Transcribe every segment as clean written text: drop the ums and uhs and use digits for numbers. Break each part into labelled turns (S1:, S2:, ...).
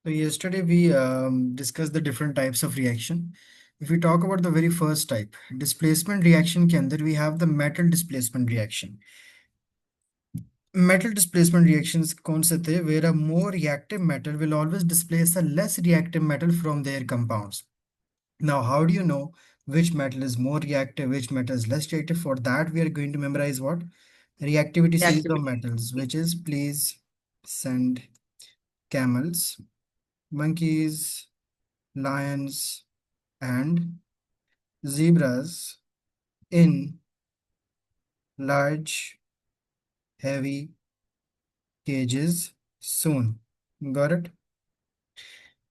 S1: So yesterday we discussed the different types of reaction. If we talk about the very first type, displacement reaction के अंदर we have the metal displacement reaction. Metal displacement reactions कौन से थे? Where a more reactive metal will always displace a less reactive metal from their compounds. Now, how do you know which metal is more reactive, which metal is less reactive? For that, we are going to memorize what? Reactivity series of
S2: Reactivity.
S1: metals, which is please send camels, monkeys, lions, and zebras in large, heavy cages soon. Got it?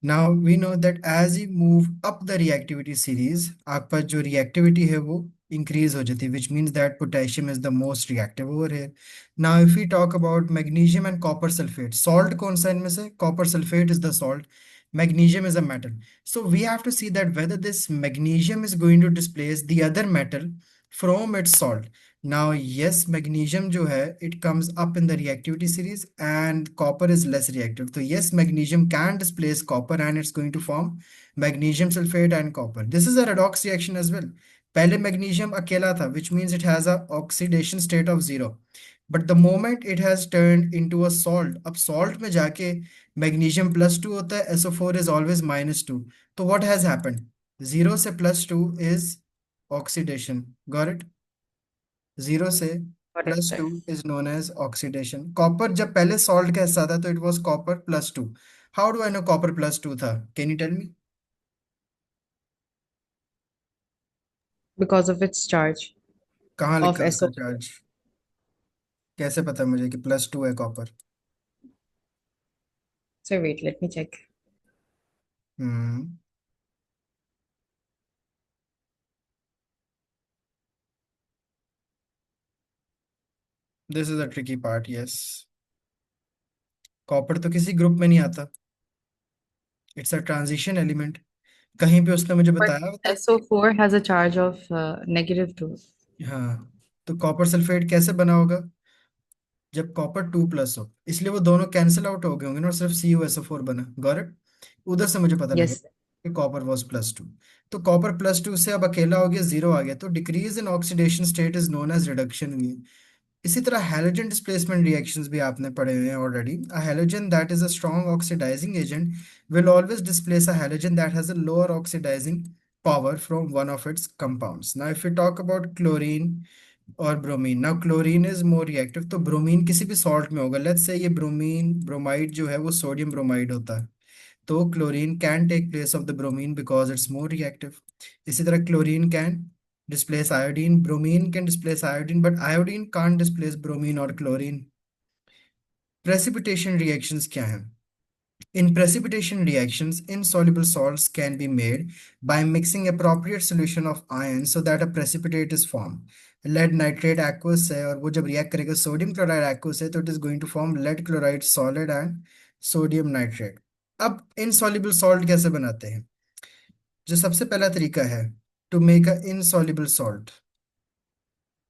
S1: Now we know that as you move up the reactivity series, आपके पास जो reactivity है वो increase हो जाती है, which means that potassium is the most reactive over here. Now if we talk about magnesium and copper sulfate, salt कौन सा इनमें से? Copper sulfate is the salt. Magnesium is a metal. So we have to see that whether this magnesium is going to displace the other metal from its salt. Now, yes, magnesium जो है, it comes up in the reactivity series and copper is less reactive. So yes, magnesium can displace copper and it's going to form magnesium sulfate and copper. This is a redox reaction as well. पहले magnesium अकेला था, which means it has a oxidation state of 0. But the moment it has turned into a salt, अब salt में जाके magnesium +2 होता है, SO4 is always -2. तो what has happened? 0 से +2 is oxidation. Got it? 0 से
S2: Got it,
S1: +2
S2: sir.
S1: is known as oxidation. Copper जब पहले सॉल्ट का हिस्सा था तो it was copper +2. How do I know copper +2 था? Can you tell me?
S2: Because of its charge
S1: कहाँ
S2: of
S1: लिखा है उसका
S2: SO4.
S1: चार्ज? कैसे पता मुझे कि +2 है copper?
S2: So wait, let me check.
S1: Hmm this is a tricky part. Yes, copper तो किसी ग्रुप में नहीं आता. It's a transition element. कहीं पे उसने मुझे
S2: But
S1: बताया तो.
S2: SO4 has a charge of -2.
S1: हाँ, तो कॉपर सल्फेट कैसे बना होगा? जब कॉपर 2+ हो, इसलिए वो दोनों कैंसिल आउट हो गए होंगे ना और सिर्फ CuSO4 बना. Got it? उधर से मुझे पता लगे
S2: Yes.
S1: कि कॉपर वॉज +2. तो कॉपर +2 से अब अकेला हो गया, 0 आ गया, तो decrease in oxidation state is known as reduction हुई. इसी तरह हैलोजन डिस्प्लेसमेंट रिएक्शंस भी आपने पढ़े हुए हैं already. A halogen that is a strong oxidising agent will always displace a halogen that has a lower oxidizing power from one of its compounds. Now, if we talk about chlorine और bromine, now chlorine is more reactive. तो bromine किसी भी salt में होगा. Let's say ये bromine bromide जो है वो सोडियम ब्रोमाइड होता है, तो chlorine can take place of the bromine because it's more reactive. इसी तरह chlorine can displace iodine, bromine can displace iodine, but iodine can't displace bromine और क्लोरीन. प्रेसिपिटेशन रिएक्शंस क्या हैं? In precipitation reactions, insoluble salts can be made by mixing appropriate solution of iron so that a precipitate is formed. Lead nitrate aqueous है और वो जब react करेगा sodium chloride aqueous है तो it is going to form lead chloride solid and sodium nitrate. अब insoluble salt कैसे बनाते हैं? जो सबसे पहला तरीका है to make a insoluble salt,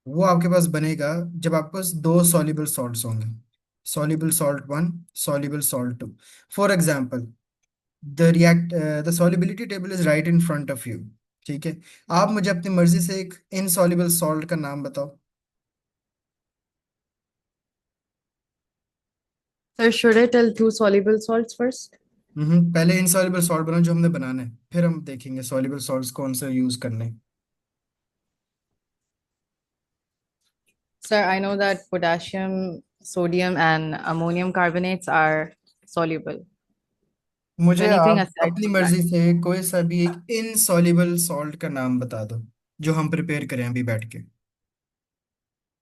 S1: वो आपके पास बनेगा जब आपके पास दो soluble salts होंगे. Soluble salt 1, soluble salt 2. For example, the solubility table is right in front of you. ठीक है, आप मुझे अपनी मर्जी से एक इनसॉल्युबल सॉल्ट का नाम बताओ.
S2: Sir, should I tell two soluble salts first?
S1: पहले इनसॉल्युबल सॉल्ट बनाओ जो हमने बनाना है, फिर हम देखेंगे सॉल्युबल सॉल्ट्स कौन से यूज करने हैं.
S2: Sir, I know that potassium, sodium, and ammonium carbonates are soluble. So
S1: मुझे
S2: anything
S1: आप
S2: aside
S1: अपनी
S2: from that.
S1: मर्जी से कोई सा भी एक इनसॉल्युबल सॉल्ट का नाम बता दो जो हम प्रिपेयर करें अभी बैठ के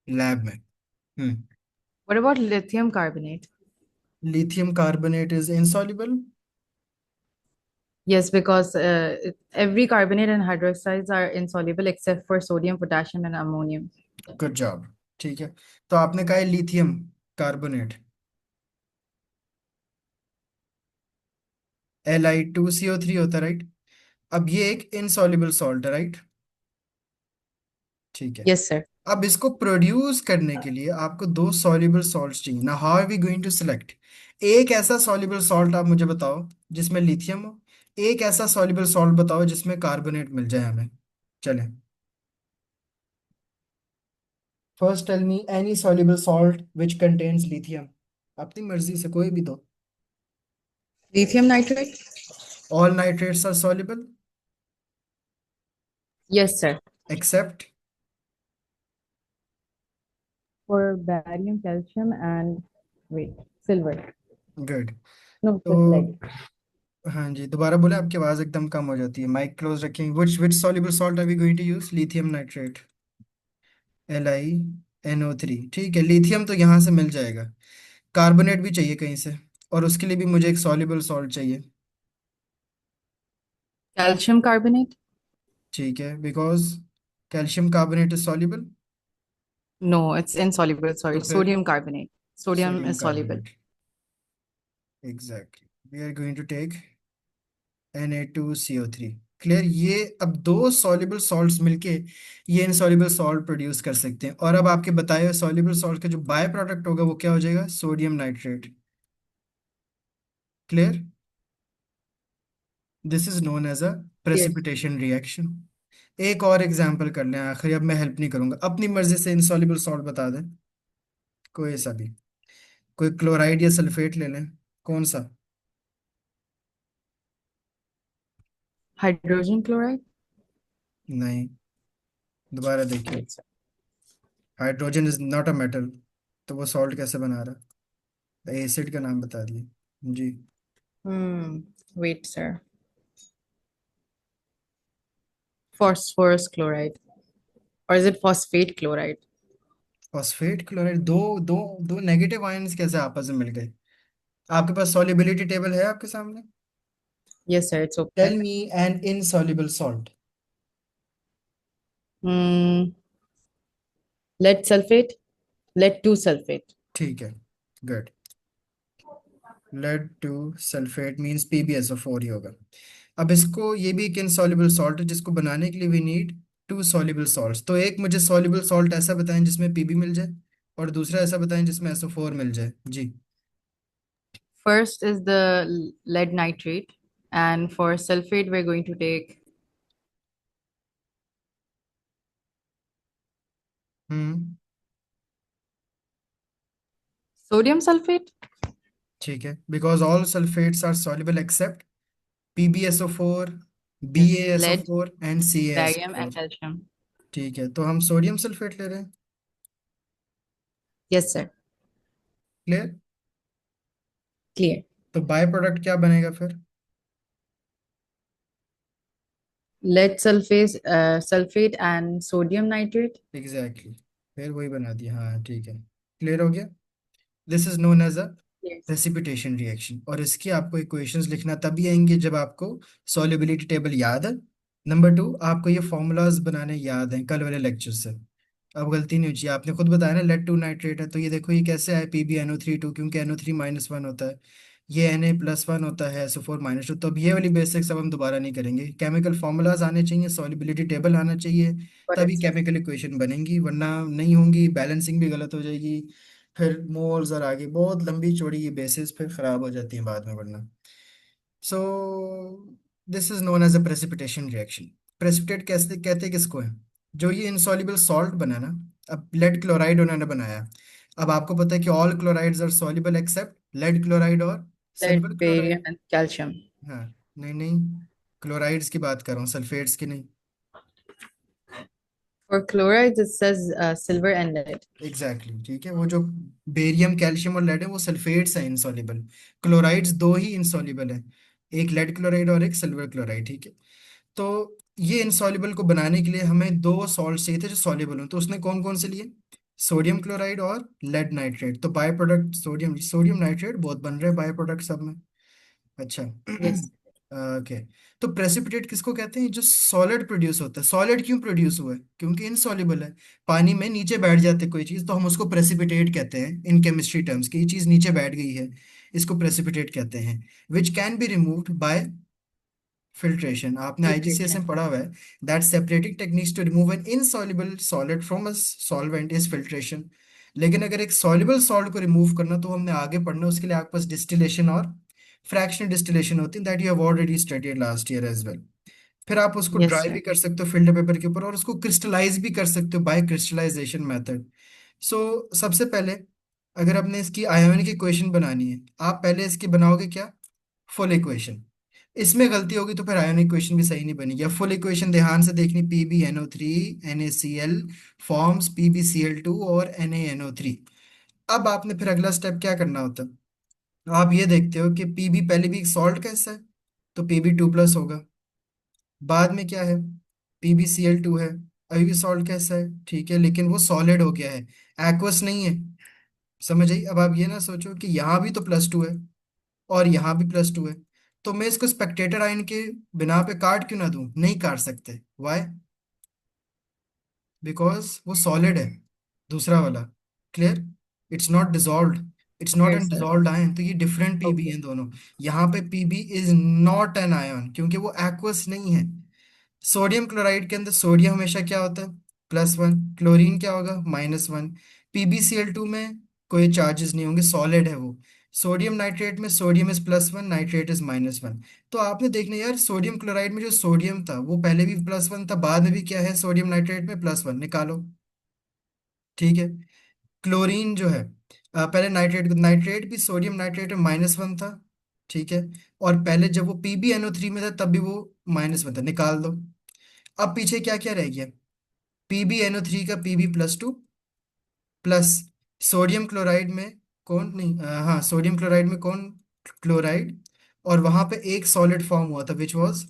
S1: लैब में. हम्म
S2: What about lithium carbonate?
S1: Lithium carbonate is insoluble.
S2: Yes, because every carbonate and hydroxides are insoluble except for sodium, potassium, and ammonium.
S1: Good job. ठीक है, तो आपने कहा है लिथियम कार्बोनेट, Li2CO3 होता है, राइट? अब ये एक इनसॉल्युबल सॉल्ट है, राइट? ठीक है.
S2: Yes, sir.
S1: अब इसको प्रोड्यूस करने के लिए आपको दो सॉल्युबल सॉल्ट्स चाहिए ना। How are we going to select? एक ऐसा सॉल्युबल सॉल्ट आप मुझे बताओ जिसमें लिथियम हो, एक ऐसा सॉल्युबल सॉल्ट बताओ जिसमें कार्बोनेट मिल जाए हमें। चलें, first tell me any soluble salt which contains lithium। अपनी मर्जी से कोई भी दो।
S2: Lithium nitrate?
S1: All nitrates are soluble
S2: Yes, sir.
S1: except
S2: For barium, calcium, and wait, silver.
S1: good।
S2: No,
S1: तो
S2: just lead.
S1: हाँ जी, दोबारा बोले, आपकी आवाज़ एकदम कम हो जाती है। माइक क्लोज रखेंगे। which soluble salt are we going to use? lithium nitrate, LiNO3। ठीक है, लिथियम तो यहाँ से मिल जाएगा। कार्बोनेट भी चाहिए कहीं से, और उसके लिए भी मुझे एक soluble सॉल्ट चाहिए।
S2: Calcium carbonate?
S1: ठीक है, because calcium carbonate is soluble।
S2: No, it's insoluble.
S1: तो
S2: Sorry,
S1: फिर
S2: sodium carbonate. Sodium
S1: sodium
S2: is soluble.
S1: Carbonate. Exactly, we are going to take Na2CO3। Clear? ये अब दो सॉल्युबल सॉल्ट्स मिलके ये इनसॉल्युबल सॉल्ट प्रोड्यूस कर सकते हैं। और अब आपके बताए हुए सॉल्युबल सॉल्ट का जो बाय प्रोडक्ट होगा वो क्या हो जाएगा? Sodium nitrate. Clear? This is known as a
S2: Yes.
S1: Precipitation reaction. एक और एग्जांपल कर लें आखिरी, अब मैं हेल्प नहीं करूंगा, अपनी मर्जी से इनसॉल्युबल सॉल्ट बता दें कोई सा भी। कोई क्लोराइड या सल्फेट ले लें, कौन सा?
S2: Hydrogen chloride?
S1: नहीं, दोबारा देखिए।
S2: Wait, sir.
S1: Hydrogen is not a metal, तो वो सॉल्ट कैसे बना रहा? एसिड का नाम बता दिए जी।
S2: Wait, sir. Phosphorus chloride. Or is it phosphate chloride?
S1: Phosphate chloride? दो दो दो नेगेटिव आयंस कैसे आपस में मिल गए? आपके पास सॉल्युबिलिटी टेबल है आपके सामने?
S2: Yes, sir. It's
S1: tell
S2: open.
S1: Me an insoluble salt.
S2: Hmm. Lead sulfate? Lead 2 sulfate.
S1: ठीक है, good. Lead two sulfate means PbSO4 ही होगा। अब इसको, ये भी एक इनसॉल्युबल सॉल्ट है जिसको बनाने के लिए we need to soluble salts. तो एक मुझे सॉल्युबल सॉल्ट ऐसा बताएं जिसमें Pb मिल जाए, और दूसरा ऐसा बताएं जिसमें SO4 मिल जाए जी।
S2: First is the lead nitrate. And for sulfate, we're going to take
S1: hmm,
S2: sodium sulfate?
S1: ठीक है, because all sulfates are soluble except PbSO4,
S2: Yes. Lead,
S1: BaSO4 and
S2: barium, and
S1: CaSO4।
S2: calcium.
S1: ठीक है, तो हम sodium sulphate ले रहे हैं।
S2: Yes, sir.
S1: Clear?
S2: Clear.
S1: तो बाय प्रोडक्ट क्या बनेगा फिर?
S2: Lead sulfate, sulfate and sodium nitrate.
S1: Exactly exactly. फिर वही बना दिया, हाँ ठीक है। क्लियर हो गया? This is known as a
S2: Yes.
S1: Precipitation reaction. और इसकी आपको इक्वेशंस लिखना तभी आएंगे जब आपको सॉल्युबिलिटी टेबल याद है। नंबर टू, आपको ये फॉर्मूलाज बनाने याद हैं कल वाले लेक्चर से। अब गलती नहीं चाहिए। आपने खुद बताया ना लेड टू नाइट्रेट है, तो ये देखो ये कैसे है? PbNO3 2, क्योंकि NO3-1 होता है। ये Na+1 होता है, SO4-2। तो अब ये वाली बेसिक्स अब हम दोबारा नहीं करेंगे। केमिकल फॉर्मूलाज आने चाहिए, सॉल्युबिलिटी टेबल आना चाहिए,
S2: Got
S1: तभी
S2: it, sir.
S1: केमिकल इक्वेशन बनेंगी, वरना नहीं होंगी। बैलेंसिंग भी गलत हो जाएगी, फिर मोल्स और आगे बहुत लंबी चौड़ी ये बेसिस फिर खराब हो जाती है बाद में, वरना। So this is known as a precipitation reaction. Precipitate कैसे कहते हैं किसको है? जो ये इनसॉल्युबल सॉल्ट बना ना, अब लेड क्लोराइड उन्होंने बनाया। अब आपको पता है कि all chlorides are soluble except lead chloride और silver
S2: Lead, barium,
S1: chloride.
S2: and calcium.
S1: हाँ, नहीं नहीं, क्लोराइड्स की बात कर रहा हूँ, सल्फेट्स की नहीं।
S2: For chlorides, it says silver and lead.
S1: Exactly exactly, ठीक है। वो जो बेरियम कैल्शियम और लेड है वो सल्फेट्स हैं इनसॉल्युबल। क्लोराइड्स दो ही इनसॉल्युबल है, एक लेड क्लोराइड और एक सिल्वर क्लोराइड। ठीक है, तो ये इनसॉल्युबल को बनाने के लिए हमें दो सॉल्ट चाहिए थे जो सॉल्युबल हो। तो उसने कौन कौन से लिए? सोडियम क्लोराइड और लेड नाइट्रेट। तो by product sodium sodium nitrate बहुत बन रहे हैं बाय प्रोडक्ट सब में। अच्छा
S2: Yes.
S1: ओके। तो प्रेसिपिटेट किसको कहते हैं? जो सॉलिड प्रोड्यूस होता है। सॉलिड क्यों प्रोड्यूस हुआ है? क्योंकि इनसॉल्युबल है। पानी में नीचे बैठ जाते कोई चीज़ तो हम उसको प्रेसिपिटेट कहते हैं इन केमिस्ट्री टर्म्स की। ये चीज़ नीचे बैठ गई है, इसको प्रेसिपिटेट कहते हैं। Which can be removed by filtration आपने आईजीसीएस
S2: Filtration.
S1: में पढ़ा हुआ है, that separating techniques to remove an insoluble solid from a solvent is filtration. लेकिन अगर एक सॉल्युबल सॉल्ट को रिमूव करना तो हमने आगे पढ़ना, उसके लिए आपके पास डिस्टिलेशन और फ्रैक्शनल डिस्टिलेशन होती है, that you have already studied last year as well. फिर आप उसको
S2: Yes,
S1: ड्राई भी
S2: sir.
S1: कर सकते हो फिल्टर पेपर के ऊपर, और उसको क्रिस्टलाइज भी कर सकते हो बाय क्रिस्टलाइजेशन मेथड। सो सबसे पहले अगर आपने इसकी आयोनिक इक्वेशन बनानी है, आप पहले इसकी बनाओगे क्या, फुल इक्वेशन। इसमें गलती होगी तो फिर आयोनिक इक्वेशन भी सही नहीं बनेगी। अब फुल इक्वेशन ध्यान से देखनी, PbNO3 NaCl फॉर्म्स PbCl2 और NaNO3। अब आपने फिर अगला स्टेप क्या करना होता है, आप ये देखते हो कि Pb पहले भी एक सॉल्ट कैसा है, तो Pb2+ होगा। बाद में क्या है, PbCl2 है, अभी भी सॉल्ट कैसा है, ठीक है, लेकिन वो सॉलिड हो गया है, एक्वस नहीं है। समझ आई? अब आप ये ना सोचो कि यहाँ भी तो +2 है और यहाँ भी +2 है, तो मैं इसको स्पेक्टेटर आयन के बिना पे काट क्यों ना दूं, नहीं काट सकते, वाई, बिकॉज वो सॉलिड है दूसरा वाला। Clear? It's not dissolved, it's not
S2: Clear,
S1: an
S2: sir.
S1: Dissolved ion, तो ये डिफरेंट पीबी
S2: Okay.
S1: हैं दोनों। यहाँ पे PB is not an ion क्योंकि वो एक्वस नहीं है। सोडियम क्लोराइड के अंदर सोडियम हमेशा क्या होता है, +1, क्लोरीन क्या होगा, -1। PbCl2 में कोई चार्जेस नहीं होंगे, सॉलिड है वो। सोडियम नाइट्रेट में सोडियम इज +1, नाइट्रेट इज -1। तो आपने देखना यार, सोडियम क्लोराइड में जो सोडियम था वो पहले भी +1 था, बाद में भी क्या है, सोडियम नाइट्रेट में +1 निकालो, ठीक है। क्लोरीन जो है, पहले नाइट्रेट भी सोडियम नाइट्रेट में -1 था, ठीक है। और पहले जब वो PbNO3 में था तब भी वो -1 था, निकाल दो। अब पीछे क्या क्या रह गया, PbNO3 का Pb+2 प्लस सोडियम क्लोराइड में कौन नहीं, हाँ सोडियम क्लोराइड में कौन, क्लोराइड, और वहां पे एक सॉलिड फॉर्म हुआ था which was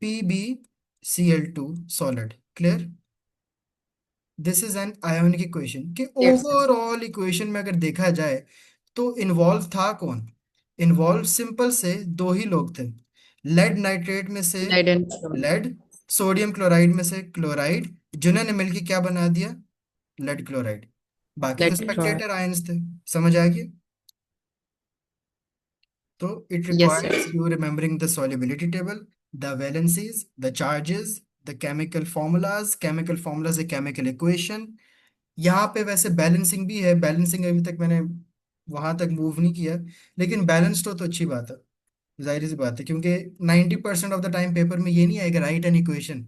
S1: PbCl2 solid. Clear? This is an ionic equation कि
S2: Yes, sir.
S1: ओवरऑल इक्वेशन में अगर देखा जाए तो इन्वॉल्व था कौन, इन्वॉल्व सिंपल से दो ही लोग थे, लेड नाइट्रेट में से
S2: Lead and chlorine.
S1: Lead, sodium chloride में से क्लोराइड, जिन्होंने मिलकर क्या बना दिया, लेड क्लोराइड। बाकी तो
S2: Lead chloride.
S1: स्पेक्टेटर आयंस थे। समझ आ गया? तो it
S2: Yes, sir.
S1: Requires you remembering the solubility table, the valencies, the charges, the chemical formulas, a chemical equation. यहाँ पे वैसे बैलेंसिंग भी है, बैलेंसिंग अभी तक मैंने वहां तक मूव नहीं किया, लेकिन बैलेंस्ड हो तो अच्छी बात है, जाहिर सी बात है, क्योंकि 90% ऑफ द टाइम पेपर में ये नहीं आएगा राइट एन इक्वेशन,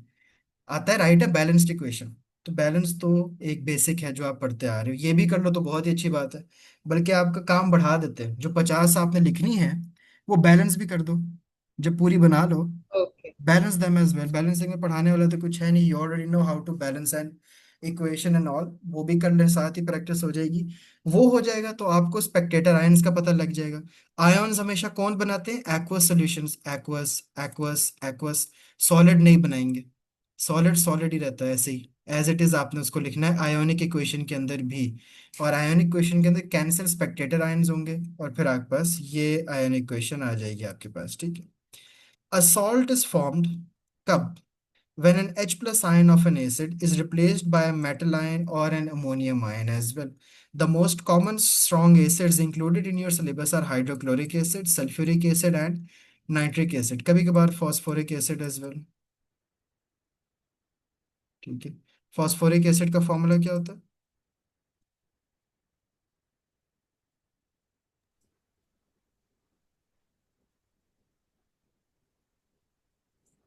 S1: आता है राइट है बैलेंस्ड इक्वेशन। तो बैलेंस तो एक बेसिक है जो आप पढ़ते आ रहे हो, ये भी कर लो तो बहुत ही अच्छी बात है। बल्कि आपका काम बढ़ा देते हैं, जो 50 आपने लिखनी है वो बैलेंस भी कर दो, जब पूरी बना लो,
S2: Okay.
S1: Balance them as well. Balancing में पढ़ाने वाला तो कुछ है नहीं, you already know how to balance and equation and all, वो भी कर ले, साथ ही प्रैक्टिस हो जाएगी। वो हो जाएगा तो आपको स्पेक्टेटर आयंस का पता लग जाएगा। आयंस हमेशा कौन बनाते हैं, aqueous solutions, aqueous aqueous aqueous, solid नहीं बनाएंगे। सॉलिड सॉलिड ही रहता है ऐसे ही, एज इट इज आपने उसको लिखना है आयोनिक इक्वेशन के अंदर भी। और आयोनिक इक्वेशन के अंदर कैंसिल स्पेक्टेटर आयंस होंगे, और फिर आपके पास ये आयोनिक इक्वेशन आ जाएगी आपके पास, ठीक है। A salt is formed कब, when an H plus ion of an acid is replaced by a metal ion or an ammonium ion as well. The most common strong acids included in your syllabus are hydrochloric acid, sulfuric acid and nitric acid. कभी कभार phosphoric acid as well, ठीक है। phosphoric acid का formula क्या होता है,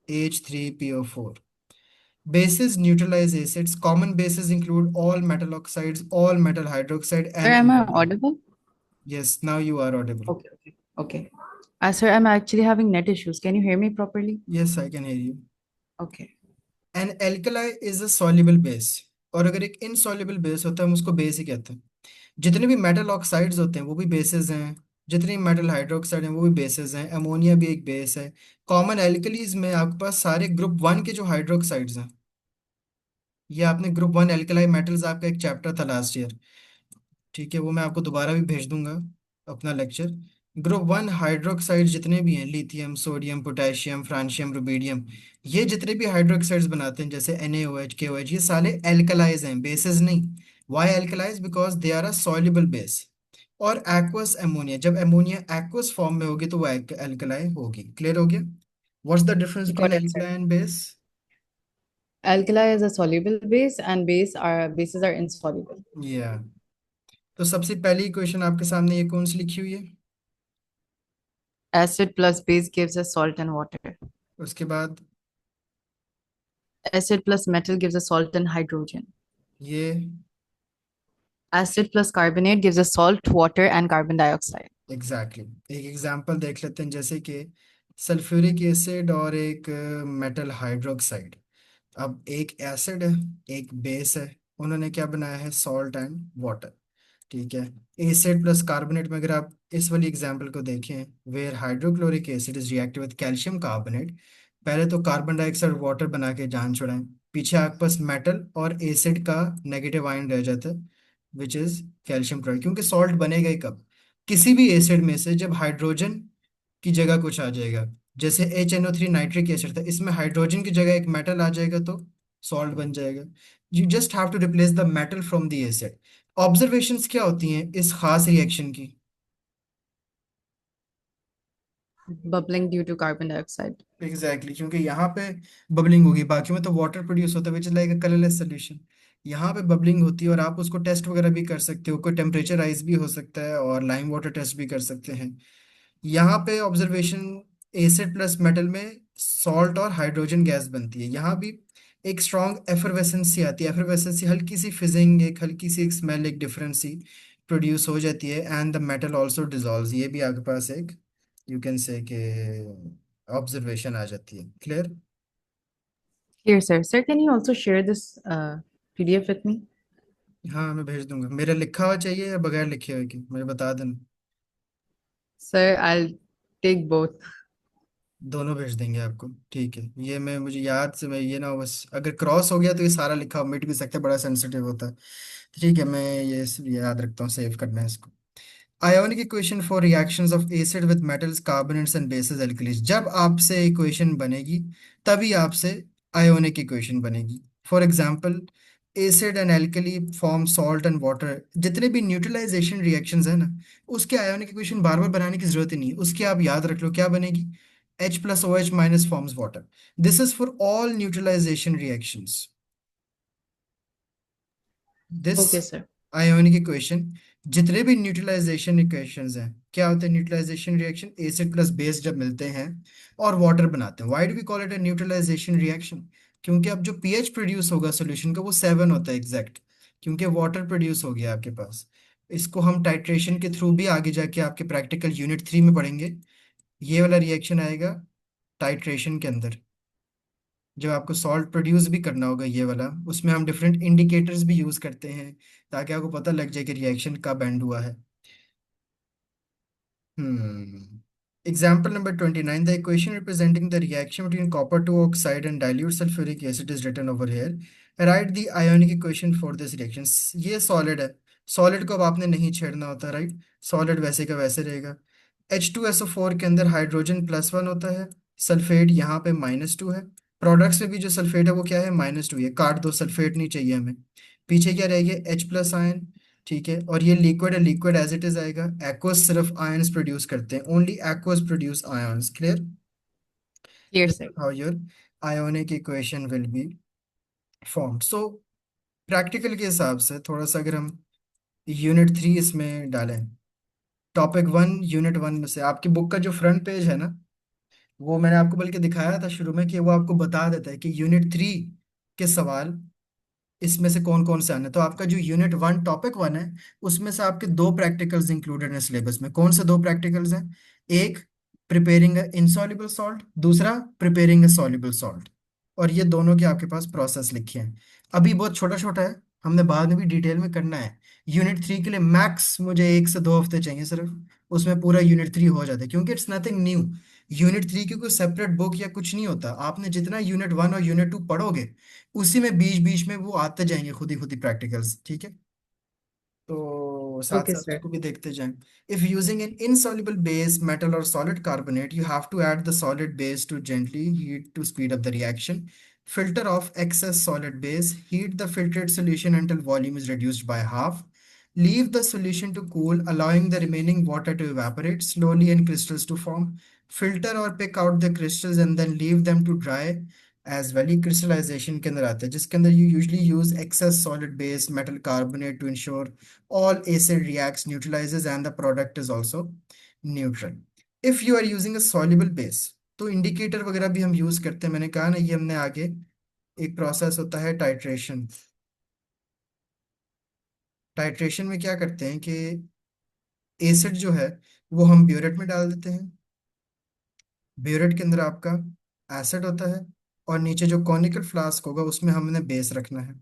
S1: H3PO4। Bases neutralize acids. Common bases include all metal oxides, all metal hydroxide,
S2: Sir,
S1: and
S2: am I
S1: ammonia.
S2: audible?
S1: Yes, now you are audible.
S2: Okay, okay, okay. Sir, I'm actually having net issues. Can you hear me properly?
S1: Yes, I can hear you.
S2: Okay.
S1: An alkali is a soluble base, और अगर एक insoluble base होता है हम उसको base ही कहते हैं। जितने भी मेटल ऑक्साइड्स होते हैं वो भी बेसेस हैं, जितने मेटल हाइड्रोक्साइड हैं वो भी बेसेस हैं, अमोनिया भी एक बेस है। कॉमन एल्कलीज में आपके पास सारे ग्रुप 1 के जो हाइड्रोक्साइड्स हैं, ये आपने ग्रुप 1 एल्कलाई मेटल्स, आपका एक चैप्टर था लास्ट ईयर, ठीक है, वो मैं आपको दोबारा भी भेज दूंगा अपना लेक्चर। ग्रुप 1 हाइड्रोक्साइड जितने भी हैं, lithium, sodium, potassium, francium, rubidium, ये जितने भी हाइड्रोक्साइड्स बनाते हैं जैसे NaOH, KOH, ये सारे एल्कलाइज हैं, बेसिस नहीं। Why alkalis, because they are a soluble base. और एक्वस अमोनिया, जब अमोनिया एक्वस फॉर्म में होगी तो वो एल्कलाई होगी। क्लियर हो गया? What's the difference between
S2: Correct, sir.
S1: alkali and base?
S2: Alkali is a soluble base and bases are insoluble.
S1: या तो सबसे पहली इक्वेशन आपके सामने ये कौन सी लिखी हुई है?
S2: Acid plus base gives us salt and water.
S1: उसके बाद
S2: Acid plus metal gives us salt and hydrogen.
S1: ये
S2: Acid plus carbonate gives us salt, water, and carbon dioxide.
S1: Exactly एक एग्जांपल देख लेते हैं, जैसे कि सल्फ्यूरिक एसिड और एक मेटल हाइड्रोक्साइड। अब एक एसिड है, एक बेस है, उन्होंने क्या बनाया है? Salt and water. ठीक है। एसिड प्लस कार्बोनेट में अगर आप इस वाली एग्जांपल को देखें, where hydrochloric acid is reactive with calcium carbonate, पहले तो कार्बन डाइऑक्साइड वाटर बना के जान छुड़ाएं, पीछे आपके पास मेटल और एसिड का नेगेटिव आयन रह जाता है, विच इज कैल्शियम क्लोराइड। क्योंकि सॉल्ट बनेगा ही कब? किसी भी एसिड में से जब हाइड्रोजन की जगह कुछ आ जाएगा। जैसे HNO3 नाइट्रिक एसिड था, इसमें हाइड्रोजन की जगह एक मेटल आ जाएगा तो सॉल्ट बन जाएगा। You just have to replace the metal from the acid. Observations क्या होती हैं इस खास रिएक्शन की?
S2: Bubbling due to carbon dioxide.
S1: Exactly क्योंकि यहाँ पे बबलिंग होगी, बाकी में तो वाटर प्रोड्यूस होता है which is like a colourless solution. यहाँ पे बबलिंग होती है और आप उसको टेस्ट वगैरह भी कर सकते हो, कोई टेम्परेचर राइज भी हो सकता है और लाइम वाटर टेस्ट भी कर सकते हैं। यहाँ पे ऑब्जर्वेशन, एसिड प्लस मेटल में सॉल्ट और हाइड्रोजन गैस बनती है, यहाँ भी एक स्ट्रॉन्ग एफरवेसेंसी आती है। एफरवेसेंसी हल्की सी फिजिंग, एक हल्की सी एक स्मेल, एक डिफरेंस सी प्रोड्यूस हो जाती है, and the metal also dissolves. ये भी आपके पास एक यू कैन से कि ऑब्जर्वेशन आ जाती है। Clear?
S2: Here, sir. Sir, can you also share this PDF with me?
S1: हाँ मैं भेज दूंगा। मेरा लिखा हुआ चाहिए या बगैर लिखे हुए की? मुझे बता देना।
S2: Sir, I'll take both.
S1: दोनों भेज देंगे आपको। ठीक है, ये मैं मुझे याद से, मैं ये ना हो बस अगर क्रॉस हो गया तो ये सारा लिखा हुआ मिट भी सकता है, बड़ा सेंसिटिव होता है। ठीक है, मैं ये याद रखता हूँ, सेव करना है इसको। Ionic equation for reactions of acid with metals carbonates and bases alkalis. जब आपसे इक्वेशन बनेगी तभी आपसे आयोनिक इक्वेशन बनेगी। For example, acid and alkali form salt and water. जितने भी न्यूट्रलाइजेशन रिएक्शंस है ना, उसके आयोनिक इक्वेशन बार बार बनाने की जरूरत ही नहीं है, उसकी आप याद रख लो क्या बनेगी? H plus OH minus forms water. This is for all neutralization reactions. This
S2: Okay, sir.
S1: Ionic equation, जितने भी न्यूट्रलाइजेशन इक्वेशंस हैं, क्या होते हैं neutralisation reaction? Acid plus base जब मिलते हैं और वाटर बनाते हैं, why do we call it a neutralisation reaction? क्योंकि अब जो पीएच प्रोड्यूस होगा सोल्यूशन का वो 7 होता है एग्जैक्ट, क्योंकि वाटर प्रोड्यूस हो गया आपके पास। इसको हम टाइट्रेशन के थ्रू भी आगे जाके आपके प्रैक्टिकल यूनिट 3 में पढ़ेंगे। ये वाला रिएक्शन आएगा टाइट्रेशन के अंदर, जब आपको सॉल्ट प्रोड्यूस भी करना होगा ये वाला। उसमें हम डिफरेंट इंडिकेटर्स भी यूज करते हैं ताकि आपको पता लग जाए कि रिएक्शन कब एंड हुआ है। Example number 29. The equation representing the reaction between copper 2 oxide and dilute sulfuric acid is written over here. Write the ionic equation for this reaction. ये सॉलिड है, सॉलिड को अब आपने नहीं छेड़ना होता, राइट? सॉलिड वैसे का वैसे रहेगा। H2SO4 के अंदर हाइड्रोजन +1 होता है, सल्फेट यहाँ पे -2 है। प्रोडक्ट्स में भी जो सल्फेट है वो क्या है? -2। ये काट दो, सल्फेट नहीं चाहिए हमें। पीछे क्या रहेगा? H plus ion. ठीक है, और ये लिक्विड है, लिक्विड एज इट इज आएगा। एक्वस सिर्फ आयंस प्रोड्यूस करते हैं, only aqueous produce ions. Clear?
S2: Here,
S1: this
S2: sir.
S1: How your ionic equation will be formed. So practical के हिसाब से थोड़ा सा अगर हम यूनिट 3 इसमें डालें, टॉपिक 1 यूनिट 1 में से आपकी बुक का जो फ्रंट पेज है ना, वो मैंने आपको बल्कि दिखाया था शुरू में कि वो आपको बता देता है कि यूनिट 3 के सवाल इसमें से कौन कौन से आने। तो आपका जो यूनिट 1 टॉपिक 1 है, उसमें से आपके 2 प्रैक्टिकल्स इंक्लूडेड हैं सिलेबस में। कौन से 2 प्रैक्टिकल्स हैं? एक प्रिपेयरिंग इनसॉल्युबल सॉल्ट, दूसरा प्रिपेयरिंग सॉल्युबल सॉल्ट। और ये दोनों के आपके पास प्रोसेस लिखे हैं। अभी बहुत छोटा छोटा है, हमने बाद में भी डिटेल में करना है। यूनिट 3 के लिए मैक्स मुझे 1 से 2 हफ्ते चाहिए सिर्फ, उसमें पूरा यूनिट 3 हो जाता है, क्योंकि इट्स नथिंग न्यू। यूनिट 3 की कोई सेपरेट बुक या कुछ नहीं होता। आपने जितना यूनिट 1 और यूनिट 2 पढ़ोगे, उसी में बीच बीच में वो आते जाएंगे खुद ही प्रैक्टिकल्स। ठीक है, तो साथ
S2: Okay,
S1: साथ
S2: sir.
S1: उसको भी देखते जाएं। If using an insoluble base metal और solid carbonate, you have to add the solid base to gently heat to speed up the reaction. Filter off excess solid base. Heat the filtered solution until volume is reduced by half. Leave the solution to cool, allowing the remaining water to evaporate slowly and crystals to form. filter or pick out the crystals and then leave them to dry as well. ये crystallization के अंदर आता है, जिसके अंदर you usually use excess solid base metal carbonate to ensure all acid reacts neutralizes and the product is also neutral. If you are using a soluble base, तो indicator वगैरह भी हम यूज करते हैं, मैंने कहा ना, ये हमने आगे एक प्रोसेस होता है टाइट्रेशन। टाइट्रेशन में क्या करते हैं कि एसिड जो है वो हम ब्यूरेट में डाल देते हैं। ब्यूरेट के अंदर आपका एसिड होता है और नीचे जो कॉनिकल फ्लास्क होगा उसमें हमने बेस रखना है,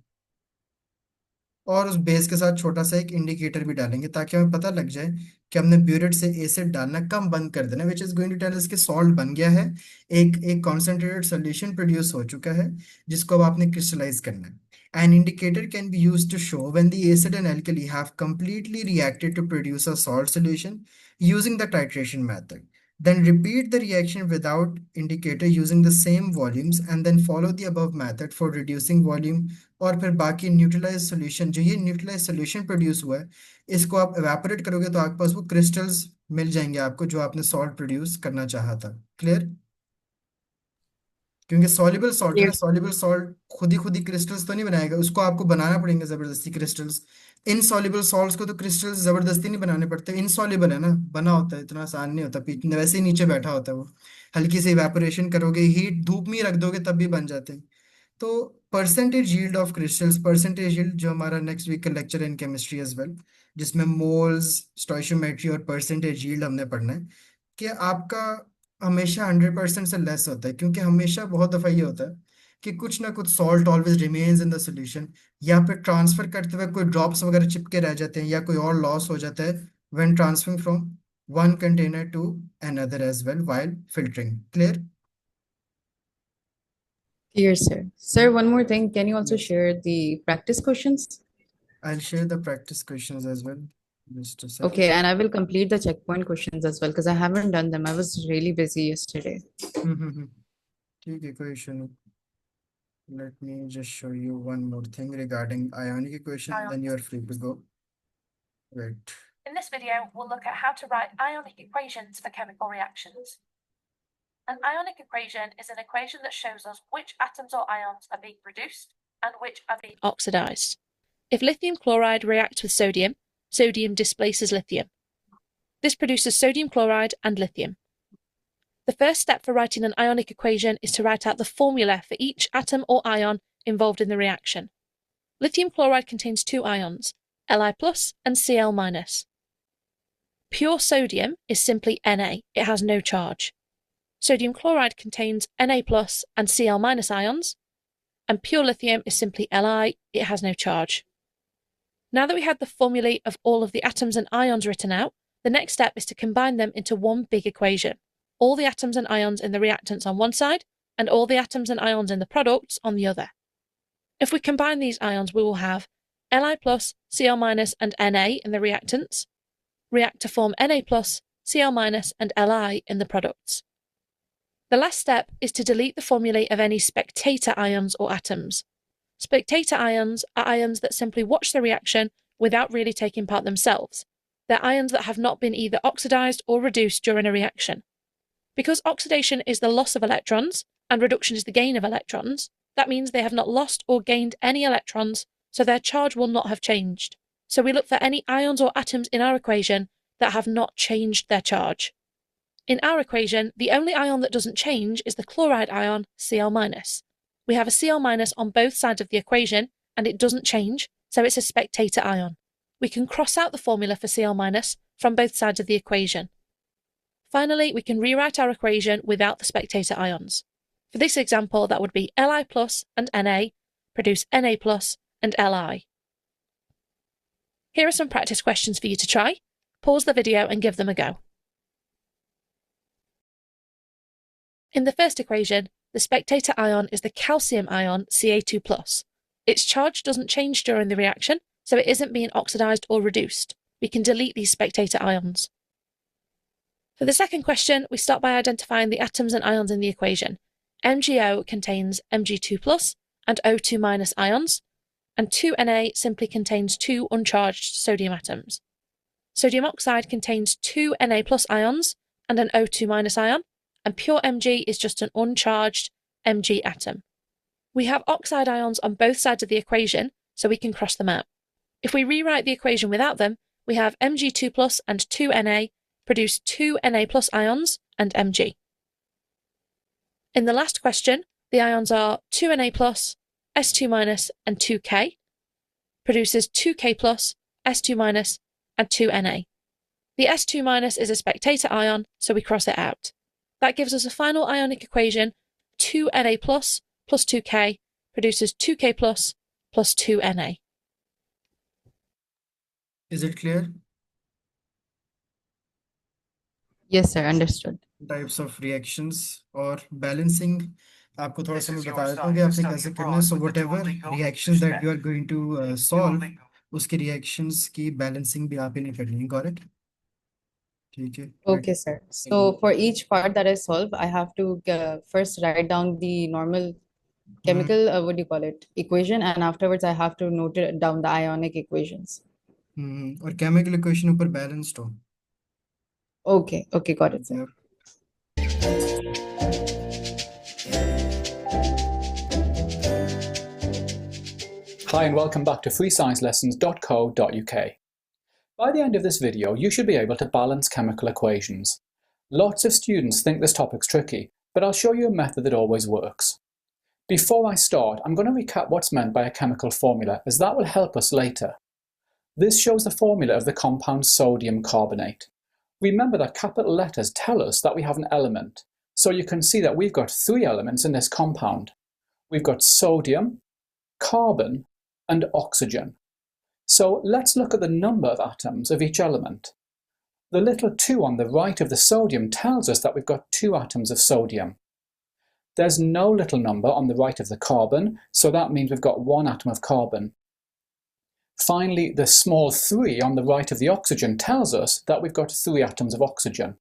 S1: और उस बेस के साथ छोटा सा एक इंडिकेटर भी डालेंगे ताकि हमें पता लग जाए कि हमने ब्यूरेट से एसिड डालना कम बंद कर देना, which is going to tell us कि सॉल्ट बन गया है, एक कॉन्सेंट्रेटेड सोल्यूशन प्रोड्यूस हो चुका है जिसको अब आपने क्रिस्टलाइज करना है। An indicator can be used to show when the acid and alkali have completely reacted to produce a salt solution using the titration method. Then repeat the reaction without indicator using the same volumes and then follow the above method for reducing volume। और फिर बाकी neutralise solution, जो ये neutralise solution produce हुआ है, इसको आप evaporate करोगे तो आपके पास वो क्रिस्टल्स मिल जाएंगे आपको जो आपने सॉल्ट प्रोड्यूस करना चाहा था। क्लियर? क्योंकि सॉल्युबल सॉल्ट है ना,
S2: Clear.
S1: सॉल्युबल सॉल्ट खुद ही क्रिस्टल्स तो नहीं बनाएगा, उसको आपको बनाना पड़ेंगे जबरदस्ती क्रिस्टल्स। इनसॉल्युबल सॉल्ट्स को तो क्रिस्टल्स जबरदस्ती नहीं बनाने पड़ते, इनसॉल्युबल है ना, बना होता है, इतना आसान नहीं होता, वैसे ही नीचे बैठा होता है वो, हल्की सी इवेपोरेशन करोगे, हीट धूप में ही रख दोगे तब भी बन जाते हैं। तो percentage yield of crystals, percentage yield जो हमारा नेक्स्ट वीक का लेक्चर है इन केमिस्ट्री एज वेल, जिसमें मोल्स, स्टोइशियोमेट्री और परसेंटेज यील्ड हमने पढ़ना है, कि आपका हमेशा 100% से लेस होता है, क्योंकि हमेशा बहुत दफ़ा ये होता है कि कुछ ना कुछ salt always remains in the solution, या फिर ट्रांसफर करते हुए कोई ड्रॉप्स वगैरह चिपके रह जाते हैं या कोई और लॉस हो जाता है when transferring from one container to another as well while filtering. Clear?
S2: Clear, sir. Sir, one more thing. Can you also share the practice questions?
S1: I'll share the practice questions as well. Just a second.
S2: Okay, and I will complete the checkpoint questions as well because I haven't done them. I was really busy yesterday.
S1: हम्म। ठीक है, कोई issue नहीं। Let me just show you one more thing regarding ionic equation, then you are free to go. Wait.
S3: In this video, we'll look at how to write ionic equations for chemical reactions. An ionic equation is an equation that shows us which atoms or ions are being produced and which are being
S4: oxidized. If lithium chloride reacts with sodium, sodium displaces lithium. This produces sodium chloride and lithium. The first step for writing an ionic equation is to write out the formula for each atom or ion involved in the reaction. Lithium chloride contains two ions, Li plus and Cl minus. Pure sodium is simply Na, it has no charge. Sodium chloride contains Na plus and Cl minus ions, and pure lithium is simply Li, it has no charge. Now that we have the formulae of all of the atoms and ions written out, the next step is to combine them into one big equation. All the atoms and ions in the reactants on one side, and all the atoms and ions in the products on the other. If we combine these ions, we will have Li plus, Cl minus, and Na in the reactants, react to form Na plus, Cl minus, and Li in the products. The last step is to delete the formulae of any spectator ions or atoms. Spectator ions are ions that simply watch the reaction without really taking part themselves. They're ions that have not been either oxidized or reduced during a reaction. Because oxidation is the loss of electrons and reduction is the gain of electrons, that means they have not lost or gained any electrons, so their charge will not have changed. So we look for any ions or atoms in our equation that have not changed their charge. In our equation, the only ion that doesn't change is the chloride ion, Cl-. We have a Cl- on both sides of the equation, and it doesn't change, so it's a spectator ion. We can cross out the formula for Cl- from both sides of the equation. Finally, we can rewrite our equation without the spectator ions. For this example, that would be Li plus and Na produce Na plus and Li. Here are some practice questions for you to try. Pause the video and give them a go. In the first equation, the spectator ion is the calcium ion Ca2+. Its charge doesn't change during the reaction, so it isn't being oxidized or reduced. We can delete these spectator ions. For the second question, we start by identifying the atoms and ions in the equation. MgO contains Mg2+ and O2- ions, and 2Na simply contains two uncharged sodium atoms. Sodium oxide contains two Na+ ions and an O2- ion, and pure Mg is just an uncharged Mg atom. We have oxide ions on both sides of the equation, so we can cross them out. If we rewrite the equation without them, we have Mg2+ and 2Na produce 2 Na+ ions and Mg. In the last question, the ions are 2 Na+, S2-, and 2K, produces 2K+, S2-, and 2 Na. The S2- is a spectator ion, so we cross it out. That gives us a final ionic equation: 2 Na+ plus 2K produces 2K+ plus 2 Na.
S1: Is it clear?
S2: Yes, sir, understood.
S1: Types of reactions और balancing आपको थोड़ा सा मैं बता देता हूँ कि आपने कैसे करना है. So whatever reactions that you are going to solve, उसके reactions की balancing भी आप ही ने करनी है. Got it? ठीक है.
S2: Okay, sir. So for each part that I solve, I have to first write down the normal chemical, what do you call it, equation, and afterwards I have to note down the ionic equations.
S1: और chemical equation ऊपर balanced हो.
S2: Okay, okay, got it, sir.
S5: Hi and welcome back to freesciencelessons.co.uk. By the end of this video, you should be able to balance chemical equations. Lots of students think this topic's tricky, but I'll show you a method that always works. Before I start, I'm going to recap what's meant by a chemical formula, as that will help us later. This shows the formula of the compound sodium carbonate. Remember that capital letters tell us that we have an element, so you can see that we've got 3 elements in this compound. We've got sodium, carbon, and oxygen. So let's look at the number of atoms of each element. The little 2 on the right of the sodium tells us that we've got 2 atoms of sodium. There's no little number on the right of the carbon, so that means we've got 1 atom of carbon. Finally, the small 3 on the right of the oxygen tells us that we've got 3 atoms of oxygen.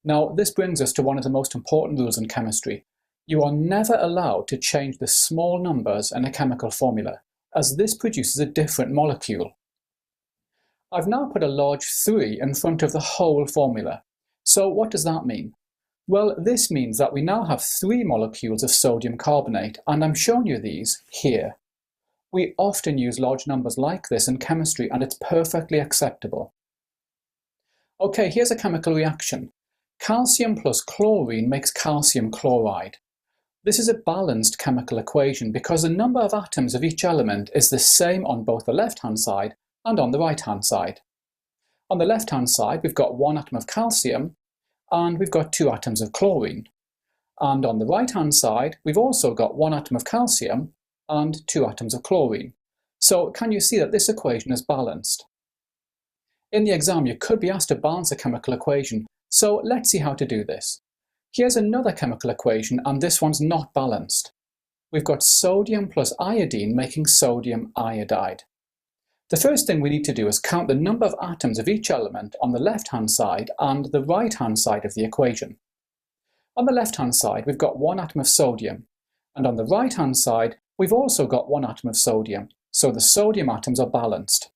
S5: Now, this brings us to one of the most important rules in chemistry. You are never allowed to change the small numbers in a chemical formula, as this produces a different molecule. I've now put a large 3 in front of the whole formula. So what does that mean? Well, this means that we now have 3 molecules of sodium carbonate, and I'm showing you these here. We often use large numbers like this in chemistry, and it's perfectly acceptable. Okay, here's a chemical reaction. Calcium plus chlorine makes calcium chloride. This is a balanced chemical equation because the number of atoms of each element is the same on both the left-hand side and on the right-hand side. On the left-hand side, we've got 1 atom of calcium and we've got 2 atoms of chlorine. And on the right-hand side, we've also got 1 atom of calcium and 2 atoms of chlorine. So can you see that this equation is balanced? In the exam, you could be asked to balance a chemical equation, so let's see how to do this. Here's another chemical equation, and this one's not balanced. We've got sodium plus iodine making sodium iodide. The first thing we need to do is count the number of atoms of each element on the left-hand side and the right-hand side of the equation. On the left-hand side, we've got 1 atom of sodium, and on the right-hand side, we've also got 1 atom of sodium, so the sodium atoms are balanced.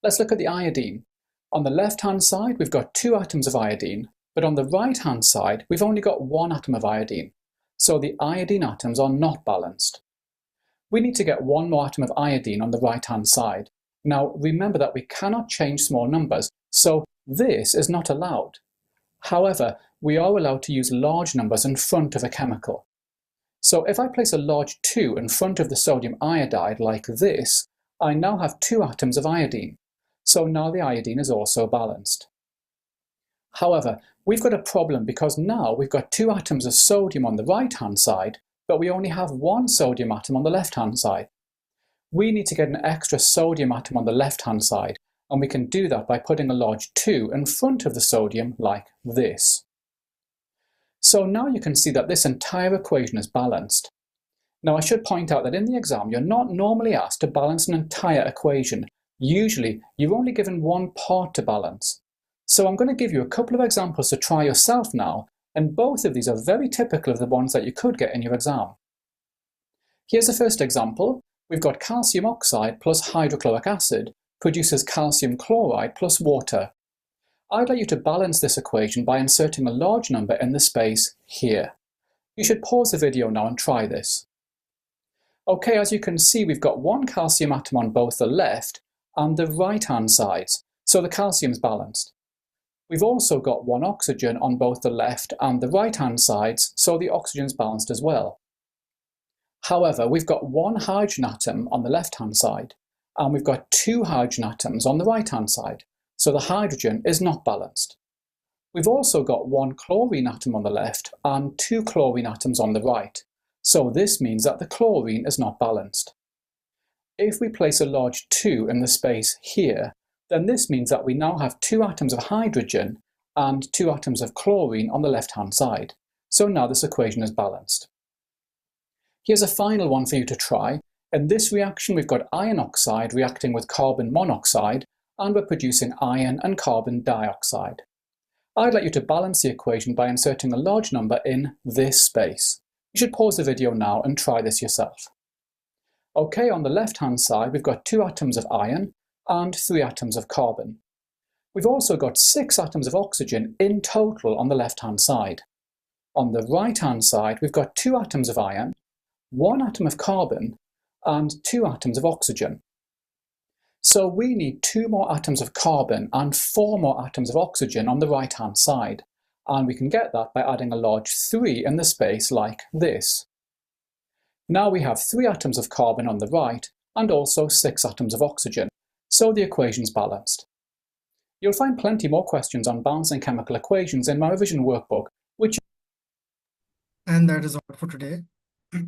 S5: Let's look at the iodine. On the left-hand side, we've got 2 atoms of iodine, but on the right-hand side, we've only got 1 atom of iodine, so the iodine atoms are not balanced. We need to get 1 more atom of iodine on the right-hand side. Now, remember that we cannot change small numbers, so this is not allowed. However, we are allowed to use large numbers in front of a chemical. So if I place a large 2 in front of the sodium iodide like this, I now have 2 atoms of iodine. So now the iodine is also balanced. However, we've got a problem because now we've got 2 atoms of sodium on the right-hand side, but we only have 1 sodium atom on the left-hand side. We need to get an extra sodium atom on the left-hand side, and we can do that by putting a large 2 in front of the sodium like this. So now you can see that this entire equation is balanced. Now I should point out that in the exam you're not normally asked to balance an entire equation. Usually you're only given 1 part to balance. So I'm going to give you a couple of examples to try yourself now, and both of these are very typical of the ones that you could get in your exam. Here's the first example. We've got calcium oxide plus hydrochloric acid produces calcium chloride plus water. I'd like you to balance this equation by inserting a large number in the space here. You should pause the video now and try this. Okay, as you can see, we've got one calcium atom on both the left and the right-hand sides, so the calcium's balanced. We've also got one oxygen on both the left and the right-hand sides, so the oxygen's balanced as well. However, we've got one hydrogen atom on the left-hand side, and we've got two hydrogen atoms on the right-hand side, so the hydrogen is not balanced. We've also got one chlorine atom on the left and two chlorine atoms on the right, so this means that the chlorine is not balanced. If we place a large 2 in the space here, then this means that we now have 2 atoms of hydrogen and 2 atoms of chlorine on the left-hand side, so now this equation is balanced. Here's a final one for you to try. In this reaction, we've got iron oxide reacting with carbon monoxide, and we're producing iron and carbon dioxide. I'd like you to balance the equation by inserting a large number in this space. You should pause the video now and try this yourself. Okay, on the left-hand side, we've got 2 atoms of iron and 3 atoms of carbon. We've also got 6 atoms of oxygen in total on the left-hand side. On the right-hand side, we've got 2 atoms of iron, 1 atom of carbon, and 2 atoms of oxygen. So we need 2 more atoms of carbon and 4 more atoms of oxygen on the right-hand side, and we can get that by adding a large 3 in the space like this. Now we have 3 atoms of carbon on the right and also 6 atoms of oxygen, so the equation's balanced. You'll find plenty more questions on balancing chemical equations in my revision workbook, which...
S1: And that is all for today.